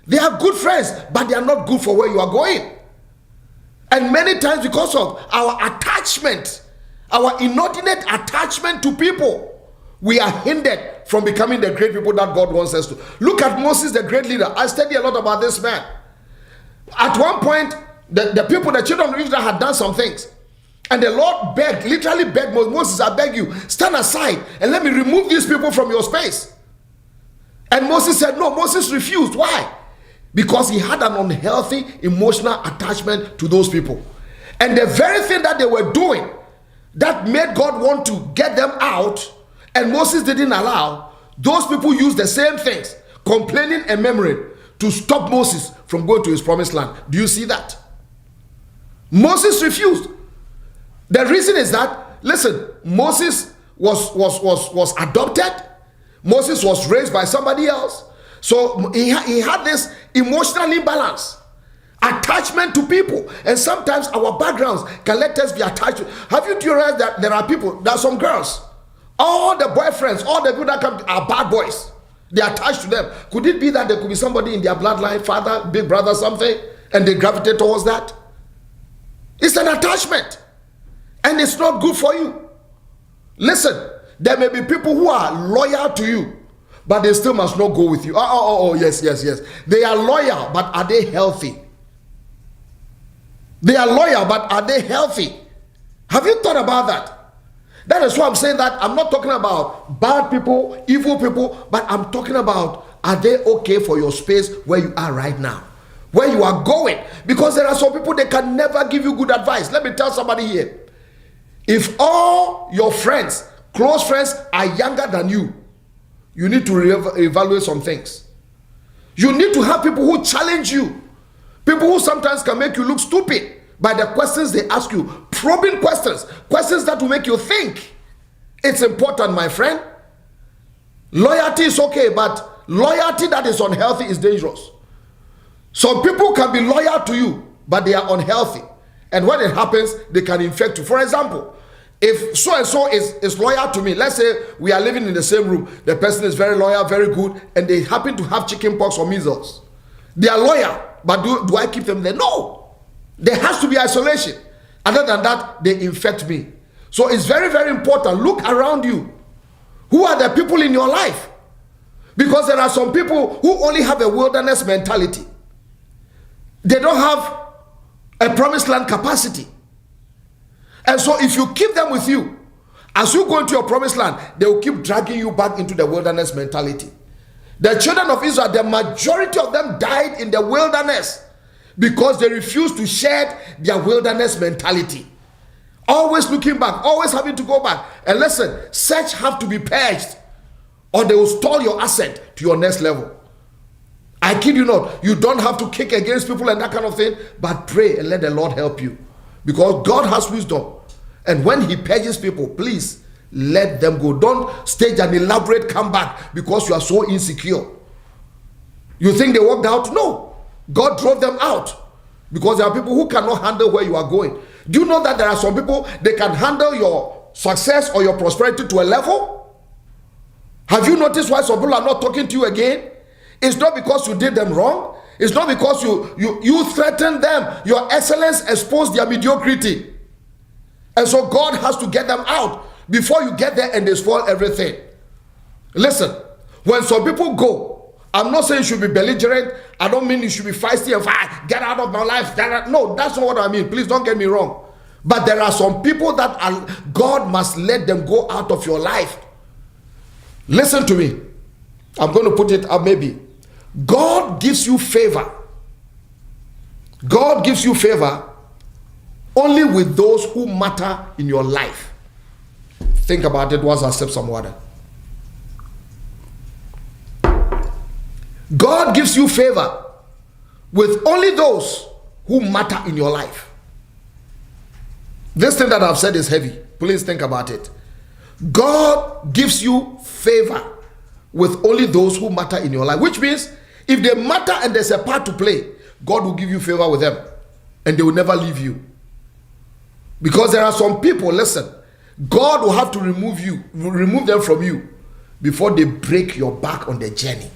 They are good friends, but they are not good for where you are going. And many times, because of our attachment, our inordinate attachment to people, we are hindered from becoming the great people that God wants us to. Look at Moses, the great leader. I study a lot about this man. At one point, the people, the children of Israel, had done some things. And the Lord begged, literally begged Moses, I beg you, stand aside and let me remove these people from your space. And Moses said, no. Moses refused. Why? Because he had an unhealthy emotional attachment to those people. And the very thing that they were doing that made God want to get them out, and Moses didn't allow, those people used the same things, complaining and murmuring, to stop Moses from going to his promised land. Do you see that? Moses refused. The reason is that, listen, Moses was adopted. Moses was raised by somebody else. So he had this emotional imbalance, attachment to people. And sometimes our backgrounds can let us be attached to. Have you realized that there are people, there are some girls, all the boyfriends, all the people that come are bad boys. They are attached to them. Could it be that there could be somebody in their bloodline, father, big brother, something, and they gravitate towards that? It's an attachment. And it's not good for you. Listen, there may be people who are loyal to you, but they still must not go with you. Yes. They are loyal, but are they healthy? They are loyal, but are they healthy? Have you thought about that? That is why I'm saying that I'm not talking about bad people, evil people, but I'm talking about, are they okay for your space where you are right now, where you are going? Because there are some people, they can never give you good advice. Let me tell somebody here. If all your friends, close friends, are younger than you, you need to evaluate some things. You need to have people who challenge you. People who sometimes can make you look stupid by the questions they ask you. Probing questions. Questions that will make you think. It's important, my friend. Loyalty is okay, but loyalty that is unhealthy is dangerous. Some people can be loyal to you, but they are unhealthy. And when it happens, they can infect you. For example, if so-and-so is loyal to me, let's say we are living in the same room, the person is very loyal, very good, and they happen to have chicken pox or measles. They are loyal, but do I keep them there? No. There has to be isolation. Other than that, they infect me. So it's very, very important. Look around you. Who are the people in your life? Because there are some people who only have a wilderness mentality. They don't have a promised land capacity. And so if you keep them with you, as you go into your promised land, they will keep dragging you back into the wilderness mentality. The children of Israel, the majority of them died in the wilderness because they refused to shed their wilderness mentality. Always looking back, always having to go back. And listen, such have to be purged, or they will stall your ascent to your next level. I kid you not, you don't have to kick against people and that kind of thing, but pray and let the Lord help you. Because God has wisdom. And when he purges people, please let them go. Don't stage an elaborate comeback because you are so insecure. You think they walked out? No. God drove them out. Because there are people who cannot handle where you are going. Do you know that there are some people, they can handle your success or your prosperity to a level? Have you noticed why some people are not talking to you again? It's not because you did them wrong. It's not because you threatened them. Your excellence exposed their mediocrity. And so God has to get them out before you get there and they spoil everything. Listen, when some people go, I'm not saying you should be belligerent. I don't mean you should be feisty and get out of my life. No, that's not what I mean. Please don't get me wrong. But there are some people that God must let them go out of your life. Listen to me. I'm going to put it up maybe. God gives you favor. God gives you favor only with those who matter in your life. Think about it once I sip some water. God gives you favor with only those who matter in your life. This thing that I've said is heavy. Please think about it. God gives you favor with only those who matter in your life, which means if they matter and there's a part to play, God will give you favor with them and they will never leave you. Because there are some people, listen, God will have to remove them from you before they break your back on the journey.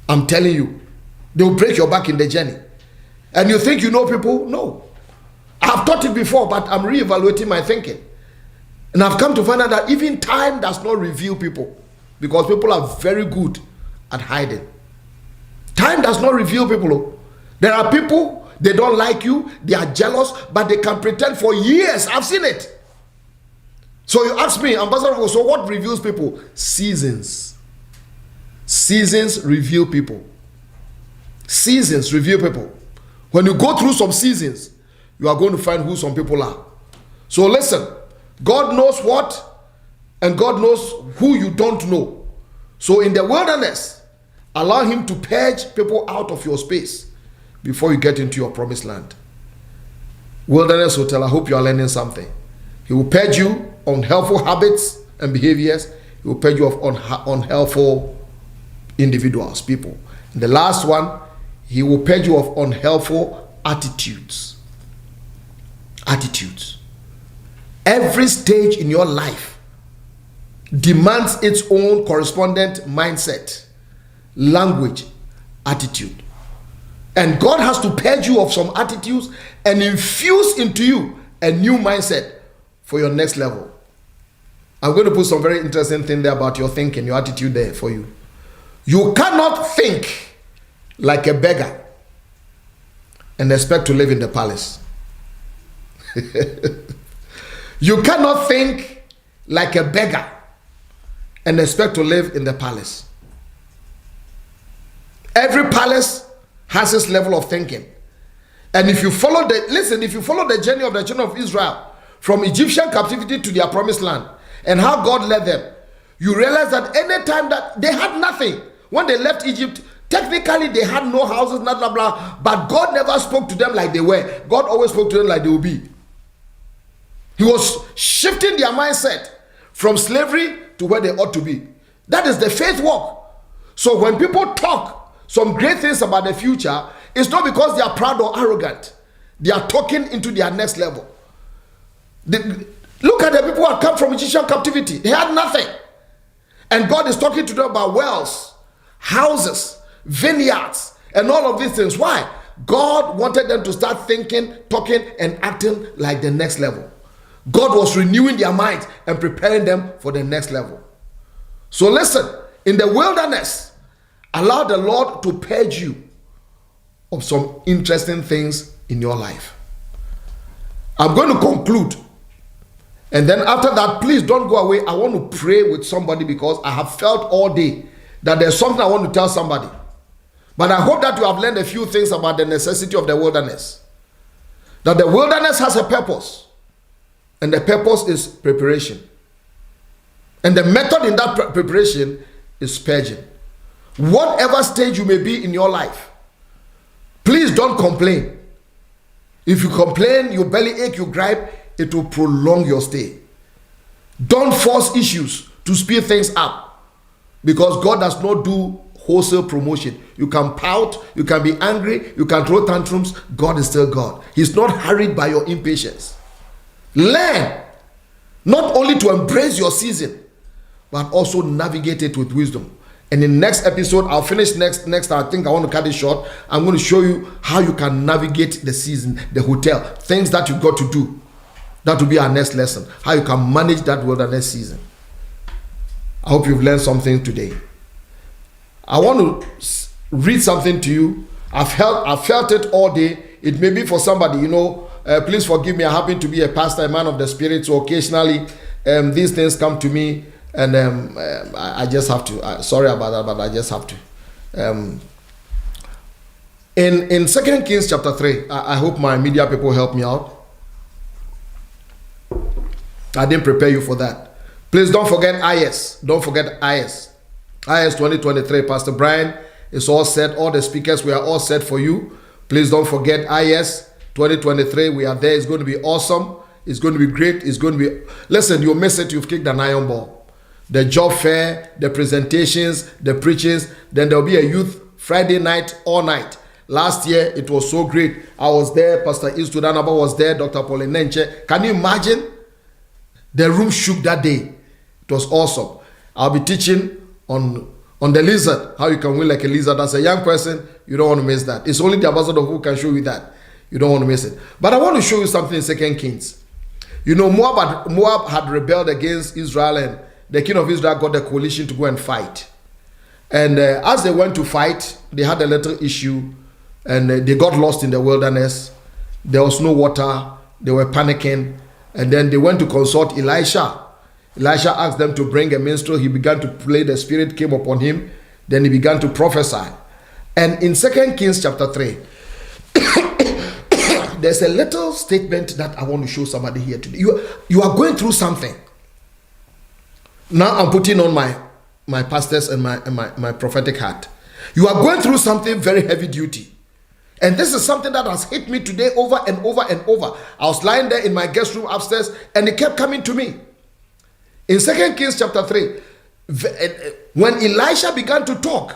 I'm telling you, they will break your back in the journey. And you think you know people? No. I've taught it before, but I'm reevaluating my thinking. And I've come to find out that even time does not reveal people, because people are very good at hiding. Time does not reveal people. There are people, they don't like you, they are jealous, but they can pretend for years. I've seen it. So you ask me, Ambassador, so what reveals people? Seasons. Seasons reveal people. Seasons reveal people. When you go through some seasons, you are going to find who some people are. So listen, God knows what, and God knows who you don't know. So in the wilderness, allow him to purge people out of your space before you get into your promised land. Wilderness Hotel, I hope you are learning something. He will purge you on unhelpful habits and behaviors. He will purge you of unhelpful individuals, people. And the last one, he will purge you of unhelpful attitudes. Attitudes. Every stage in your life demands its own correspondent mindset, language, attitude. And God has to purge you of some attitudes and infuse into you a new mindset for your next level. I'm going to put some very interesting thing there about your thinking, your attitude there for you. You cannot think like a beggar and expect to live in the palace. You cannot think like a beggar and expect to live in the palace. Every palace has its level of thinking. And if you follow the journey of the children of Israel from Egyptian captivity to their promised land and how God led them, you realize that any time that they had nothing, when they left Egypt, technically they had no houses, blah, blah, blah, but God never spoke to them like they were. God always spoke to them like they would be. He was shifting their mindset from slavery to where they ought to be. That is the faith walk. So when people talk some great things about the future, it's not because they are proud or arrogant. They are talking into their next level. Look at the people who have come from Egyptian captivity. They had nothing. And God is talking to them about wells, houses, vineyards, and all of these things. Why? God wanted them to start thinking, talking, and acting like the next level. God was renewing their minds and preparing them for the next level. So listen, in the wilderness, allow the Lord to purge you of some interesting things in your life. I'm going to conclude. And then after that, please don't go away. I want to pray with somebody because I have felt all day that there's something I want to tell somebody. But I hope that you have learned a few things about the necessity of the wilderness. That the wilderness has a purpose. And the purpose is preparation. And the method in that preparation is purging. Whatever stage you may be in your life, please don't complain. If you complain, your belly ache, you gripe, it will prolong your stay. Don't force issues to speed things up, because God does not do wholesale promotion. You can pout, you can be angry, you can throw tantrums. God is still God. He's not hurried by your impatience. Learn not only to embrace your season, but also navigate it with wisdom. And in the next episode, I'll finish next. I think I want to cut it short. I'm going to show you how you can navigate the season, the hotel, things that you got to do. That will be our next lesson. How you can manage that wilderness season. I hope you've learned something today. I want to read something to you. I've felt it all day. It may be for somebody, please forgive me. I happen to be a pastor, a man of the Spirit. So occasionally these things come to me. And I just have to. Sorry about that, but I just have to. In 2 Kings chapter 3, I hope my media people help me out. I didn't prepare you for that. Please don't forget IS. Don't forget IS. IS 2023. Pastor Brian It's all set. All the speakers, we are all set for you. Please don't forget IS 2023. We are there. It's going to be awesome. It's going to be great. It's going to be... Listen, you'll miss it. You've kicked an iron ball. The job fair, the presentations, the preachings. Then there'll be a youth Friday night, all night. Last year, it was so great. I was there. Pastor Istudanaba was there. Dr. Pauline Nenche. Can you imagine? The room shook that day. It was awesome. I'll be teaching on the lizard, how you can win like a lizard. As a young person, you don't want to miss that. It's only the ambassador who can show you that. You don't want to miss it. But I want to show you something in 2 Kings. You know, Moab had rebelled against Israel, and the king of Israel got the coalition to go and fight. And as they went to fight, they had a little issue, and they got lost in the wilderness. There was no water. They were panicking. And then they went to consult Elisha. Elisha asked them to bring a minstrel. He began to play. The Spirit came upon him. Then he began to prophesy. And in 2 Kings chapter 3, there's a little statement that I want to show somebody here today. You are going through something. Now I'm putting on my pastors and my prophetic hat. You are going through something very heavy duty. And this is something that has hit me today over and over and over. I was lying there in my guest room upstairs, and it kept coming to me. In 2 Kings chapter 3, when Elisha began to talk,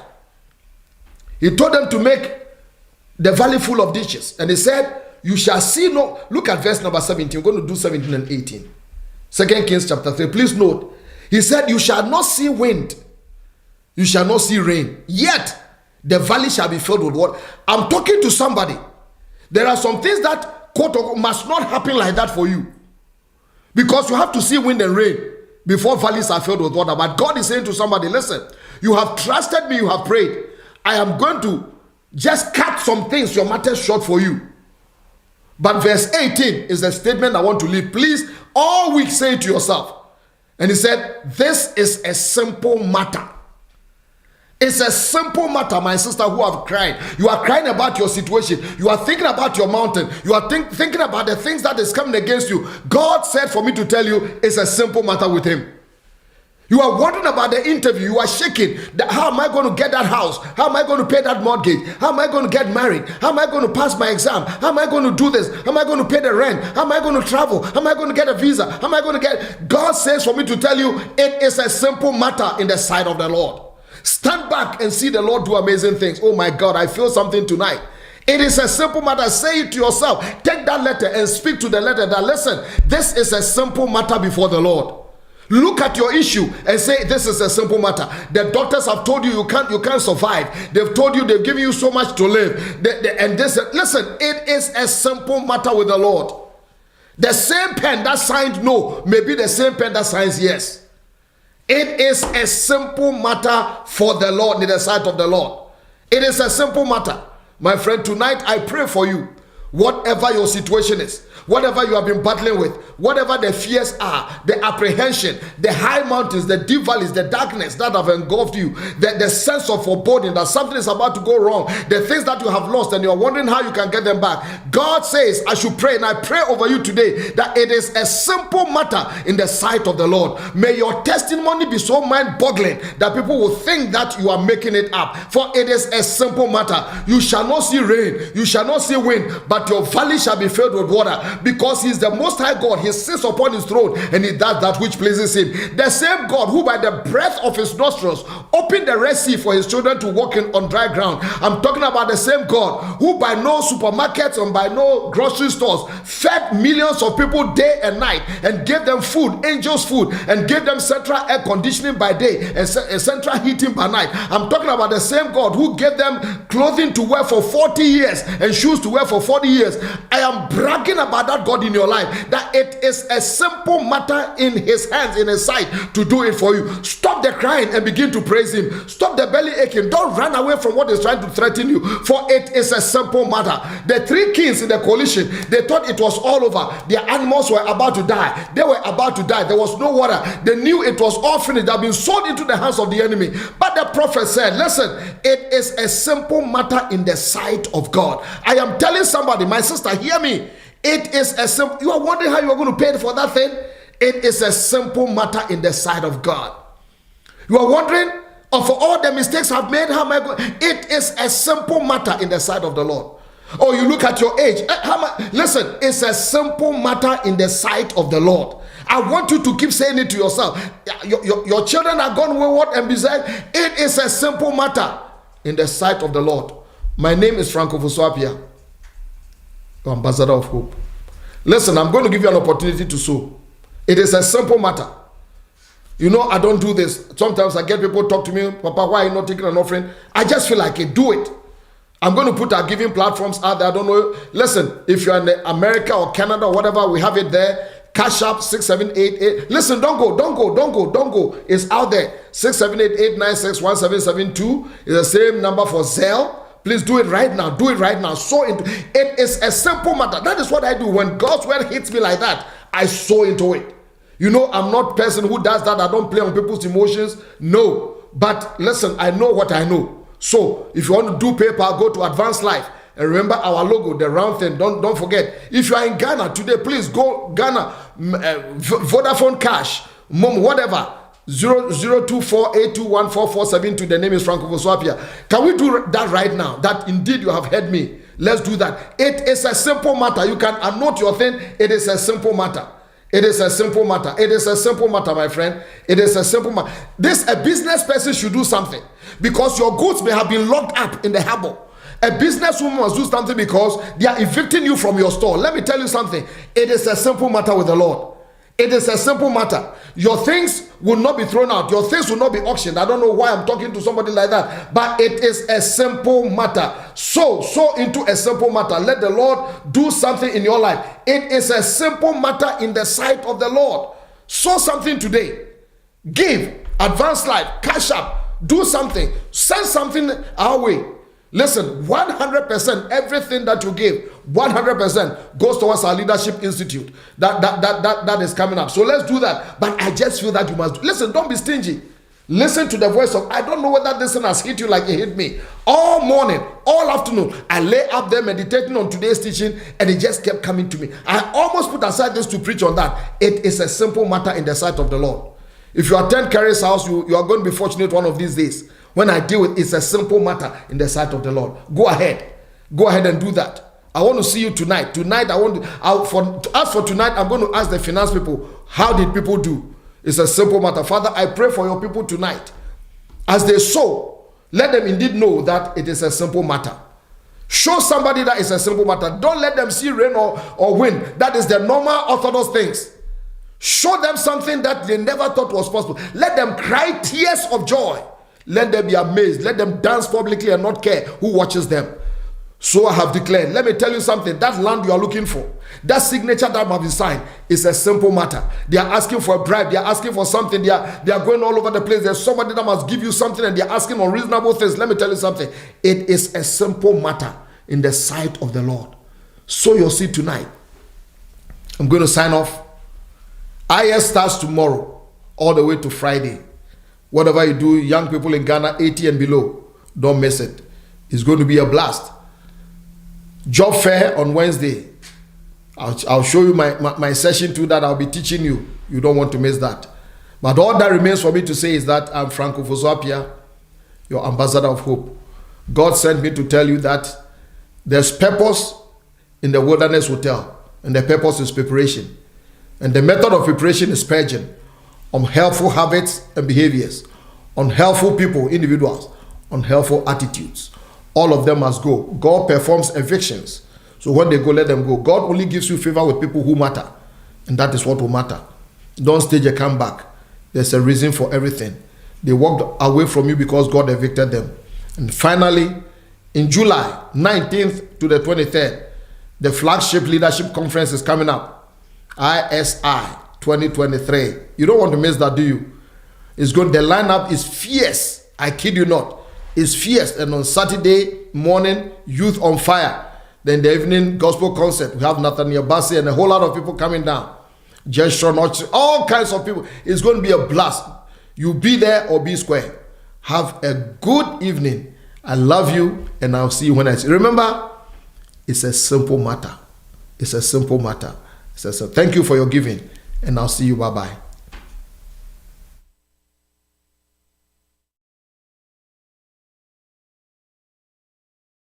he told them to make the valley full of ditches. And he said, you shall see no... Look at verse number 17. We're going to do 17 and 18. 2 Kings chapter 3. Please note. He said, you shall not see wind. You shall not see rain. Yet, the valley shall be filled with water. I'm talking to somebody. There are some things that, quote unquote, must not happen like that for you. Because you have to see wind and rain before valleys are filled with water. But God is saying to somebody, listen, you have trusted me, you have prayed. I am going to just cut some things, your matter short for you. But verse 18 is the statement I want to leave. Please, all week say it to yourself. And he said, this is a simple matter. It's a simple matter, my sister who have cried. You are crying about your situation. You are thinking about your mountain. You are thinking about the things that is coming against you. God said for me to tell you, it's a simple matter with him. You are wondering about the interview. You are shaking. How am I going to get that house? How am I going to pay that mortgage? How am I going to get married? How am I going to pass my exam? How am I going to do this? How am I going to pay the rent? How am I going to travel? How am I going to get a visa? How am I going to get... God says for me to tell you, it is a simple matter in the sight of the Lord. Stand back and see the Lord do amazing things. Oh my God, I feel something tonight. It is a simple matter. Say it to yourself. Take that letter and speak to the letter that, listen, this is a simple matter before the Lord. Look at your issue and say, this is a simple matter. The doctors have told you you can't survive. They've told you they've given you so much to live. Listen, it is a simple matter with the Lord. The same pen that signed no may be the same pen that signs yes. It is a simple matter for the Lord in the sight of the Lord. It is a simple matter. My friend, tonight I pray for you. Whatever your situation is, whatever you have been battling with, whatever the fears are, the apprehension, the high mountains, the deep valleys, the darkness that have engulfed you, the sense of foreboding that something is about to go wrong, the things that you have lost and you're wondering how you can get them back. God says, I should pray, and I pray over you today that it is a simple matter in the sight of the Lord. May your testimony be so mind-boggling that people will think that you are making it up. For it is a simple matter. You shall not see rain, you shall not see wind, but your valley shall be filled with water, because he is the most high God. He sits upon his throne and he does that which pleases him. The same God who by the breath of his nostrils opened the Red Sea for his children to walk in on dry ground. I'm talking about the same God who by no supermarkets and by no grocery stores fed millions of people day and night and gave them food, angels food, and gave them central air conditioning by day and central heating by night. I'm talking about the same God who gave them clothing to wear for 40 years and shoes to wear for 40 years. I am bragging about that God in your life, that it is a simple matter in his hands, in his sight, to do it for you. Stop the crying and begin to praise him. Stop the belly aching. Don't run away from what is trying to threaten you, for it is a simple matter. The three kings in the coalition, they thought it was all over. Their animals were about to die. They were about to die. There was no water. They knew it was all finished. They had been sold into the hands of the enemy. But the prophet said, listen, it is a simple matter in the sight of God. I am telling somebody, my sister, hear me. It is a simple... You are wondering how you are going to pay for that thing? It is a simple matter in the sight of God. You are wondering, or for all the mistakes I've made, how am I going? It is a simple matter in the sight of the Lord. Oh, you look at your age. Listen, it's a simple matter in the sight of the Lord. I want you to keep saying it to yourself. Your children are gone wayward and beside. It is a simple matter in the sight of the Lord. My name is Ofosu-Appiah, the ambassador of hope. Listen, I'm going to give you an opportunity to sow. It is a simple matter. You know, I don't do this. Sometimes I get people talk to me, Papa, why are you not taking an offering? I just feel like it. Do it. I'm going to put our giving platforms out there. I don't know. Listen, if you're in America or Canada or whatever, we have it there. Cash App 6788. Listen, don't go. It's out there. 678-896-1772 is the same number for Zelle. Please do it right now. Do it right now. Sow into it. Is a simple matter. That is what I do. When God's word hits me like that, I sow into it. You know, I'm not a person who does that. I don't play on people's emotions. No. But listen, I know what I know. So if you want to do PayPal, go to Advanced Life. And remember our logo, the round thing. Don't forget. If you are in Ghana today, please go Ghana, Vodafone Cash, Mom, whatever. 024821447. The name is Ofosu-Appiah. Can we do that right now? That indeed you have heard me. Let's do that. It is a simple matter. You can anote your thing. It is a simple matter. It is a simple matter. It is a simple matter, my friend. It is a simple matter. A business person should do something because your goods may have been locked up in the harbor. A businesswoman must do something because they are evicting you from your store. Let me tell you something. It is a simple matter with the Lord. It is a simple matter. Your things will not be thrown out. Your things will not be auctioned. I don't know why I'm talking to somebody like that, but it is a simple matter. Sow into a simple matter. Let the Lord do something in your life. It is a simple matter in the sight of the Lord. Sow something today. Give. Advanced Life. Cash App. Do something. Send something our way. Listen, 100%, everything that you give, 100% goes towards our Leadership Institute. That is coming up. So let's do that. But I just feel that you must. Listen, don't be stingy. Listen to the voice of, I don't know whether this thing has hit you like it hit me. All morning, all afternoon, I lay up there meditating on today's teaching and it just kept coming to me. I almost put aside this to preach on that. It is a simple matter in the sight of the Lord. If you attend Carrie's house, you are going to be fortunate one of these days. When I deal with it's a simple matter in the sight of the Lord. Go ahead and do that. I want to see you tonight. Tonight, as for tonight, I'm going to ask the finance people, how did people do? It's a simple matter. Father, I pray for your people tonight. As they sow, let them indeed know that it is a simple matter. Show somebody that it's a simple matter. Don't let them see rain or wind. That is the normal orthodox things. Show them something that they never thought was possible. Let them cry tears of joy. Let them be amazed. Let them dance publicly and not care who watches them. So I have declared. Let me tell you something. That land you are looking for, that signature that must be signed, is a simple matter. They are asking for a bribe. They are asking for something. They are going all over the place. There's somebody that must give you something and they are asking unreasonable things. Let me tell you something. It is a simple matter in the sight of the Lord. Sow your seed tonight. I'm going to sign off. IS starts tomorrow all the way to Friday. Whatever you do, young people in Ghana, 80 and below, don't miss it. It's going to be a blast. Job fair on Wednesday. I'll show you my session too that I'll be teaching you. You don't want to miss that. But all that remains for me to say is that I'm Ofosu-Appiah, your ambassador of hope. God sent me to tell you that there's purpose in the Wilderness Hotel, and the purpose is preparation. And the method of preparation is purging unhelpful habits and behaviors, unhelpful people, individuals, unhelpful attitudes. All of them must go. God performs evictions. So when they go, let them go. God only gives you favor with people who matter. And that is what will matter. Don't stage a comeback. There's a reason for everything. They walked away from you because God evicted them. And finally, in July 19th to the 23rd, the flagship leadership conference is coming up. ISI 2023. You don't want to miss that, do you? The lineup is fierce. I kid you not. It's fierce. And on Saturday morning, Youth on Fire. Then the evening gospel concert. We have Nathaniel Bassi and a whole lot of people coming down. Gesture, all kinds of people. It's going to be a blast. You be there or be square. Have a good evening. I love you and I'll see you when I see you. Remember, it's a simple matter. It's a simple matter. Thank you for your giving and I'll see you. Bye-bye.